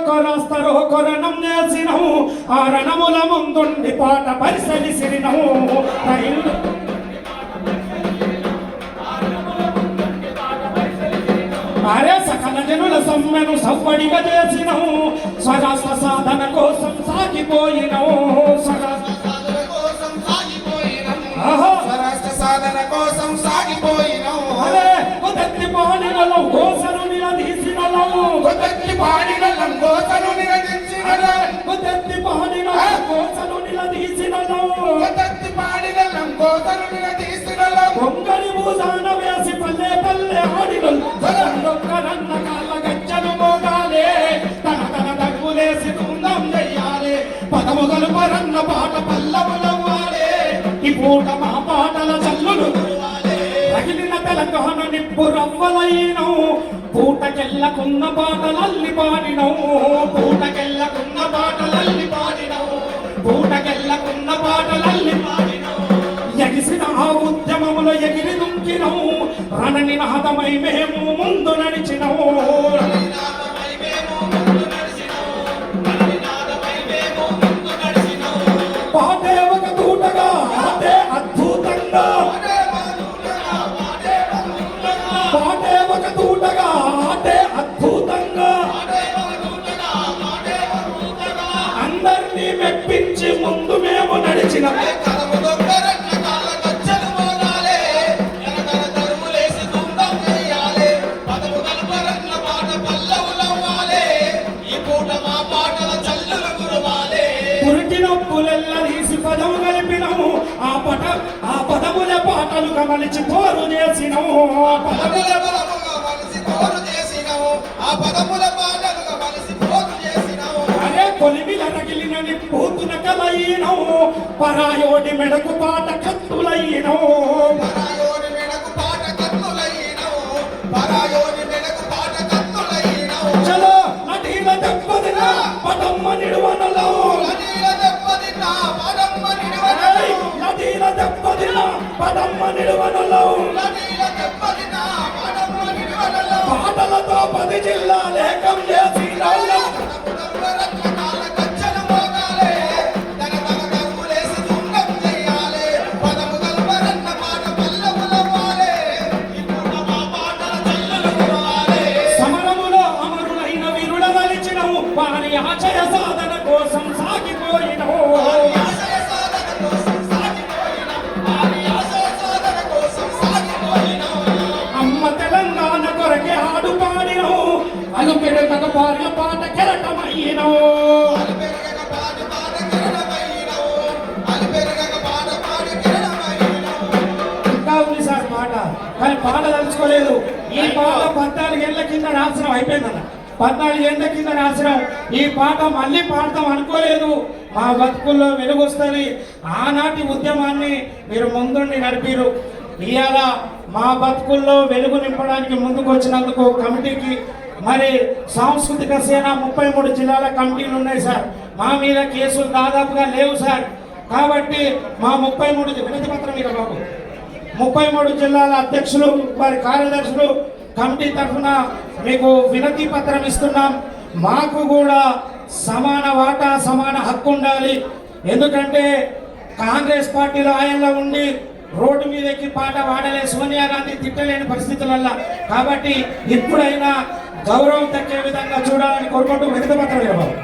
రాస్తారు కొరణం చేసినము ఆ రణముల ముందుండి పాట పరిశలిసిరినము అరే సకల జనుల సమ్మెను సవ్వడిగా చేసినము స్వరాష్ట్ర సాధన కోసం సాగిపోయినము స్వరాష్ట్ర సాధన కోసం సాగిపోయినము అరే కొదత్తి పాడినలో కోసను నిలదీసినలము కొదత్తి పాడినలం కోసను నిలదీసినలము కొదత్తి పాడినలం కోసను నిలదీసినలము కొదత్తి పాడినలం కోసను నిలదీసినలము పొంగలి భూజాన వేసి పల్లె పల్లె ఆడినలు దొక్కరన్న కాళ్ళ గజ్జలు మోగాలే తన తన దగ్గులేసి తుందం చెయ్యాలే పదముగలు పరన్న పాట పల్లవులవ్వాలే ఈ పూట మా పాటల చల్లులు రగిలిన తెలంగాణ నిప్పు రవ్వలైనవు పూటకెళ్ళకున్న పాటలల్లి పాడినవు పూటకెళ్ళకున్న పాటలల్లి పాడినవు పూటకెళ్ళకున్న పాటలల్లి పాడినవు ఎగిసిన ఆ ఉద్యమములో ఎగిరి దుంకినవు రణనినాదమై మేము ముందు నడిచినవు పాటే ఒక దూటగా ఆటే అద్భుతంగా పాటే ఒక దూటగా ఆటే అద్భుతంగా అందరినీ మెప్పించి ముందు మేము నడిచిన పదము కలిపినము ఆ పదముల పాటలుగా మలిచి పోరు చేసినము అరే కొలిమిల రగిలిన నిప్పూతున కలయినవు పరాయోడి మెడకు పాట కత్తులైనవు చలో నటీల దెబ్బదిన పదమ్మ నిడువనలో నదీల దెబ్బదిన పదమ్మ నిడువనలో పాటలతో 10 జిల్లాలు ఏకం చేసి సమరములో అమరులైన వీరుల వలిచినవు వారి ఆశయ సాధన కోసం సాగిపోయినవు అలు పెరగక భార్య పాట కెరటమయ్యినవు ఇంకా ఉంది సార్ మాట కానీ పాట తలుచుకోలేదు ఈ పాట 14 ఏళ్ల కింద నాశనం అయిపోయిందన్న 14 ఏళ్ల కింద నాశనం ఈ పాట మళ్ళీ పాడతాం అనుకోలేదు మా బతుకుల్లో వెలుగు వస్తుంది ఆనాటి ఉద్యమాన్ని మీరు ముందుండి నడిపిరు ఇవాళ మా బతుకుల్లో వెలుగు నింపడానికి ముందుకు వచ్చినందుకు కమిటీకి మరి సాంస్కృతిక సేన 33 జిల్లాల కమిటీలు ఉన్నాయి సార్ మా మీద కేసులు దాదాపుగా లేవు సార్ కాబట్టి మా 33 వినతి పత్రం మీద బాబు 33 జిల్లాల అధ్యక్షులు వారి కార్యదర్శులు కమిటీ తరఫున మీకు వినతి పత్రం ఇస్తున్నాం మాకు కూడా సమాన వాటా సమాన హక్కు ఉండాలి ఎందుకంటే కాంగ్రెస్ పార్టీలో ఆయనలో ఉండి రోడ్డు మీద ఎక్కి పాట పాడలే సోనియా గాంధీ తిట్టలేని పరిస్థితులల్లా కాబట్టి ఇప్పుడైనా గౌరవం దక్కే విధంగా చూడాలని కోరుకుంటూ వినతి పత్రం ఇవ్వాలి.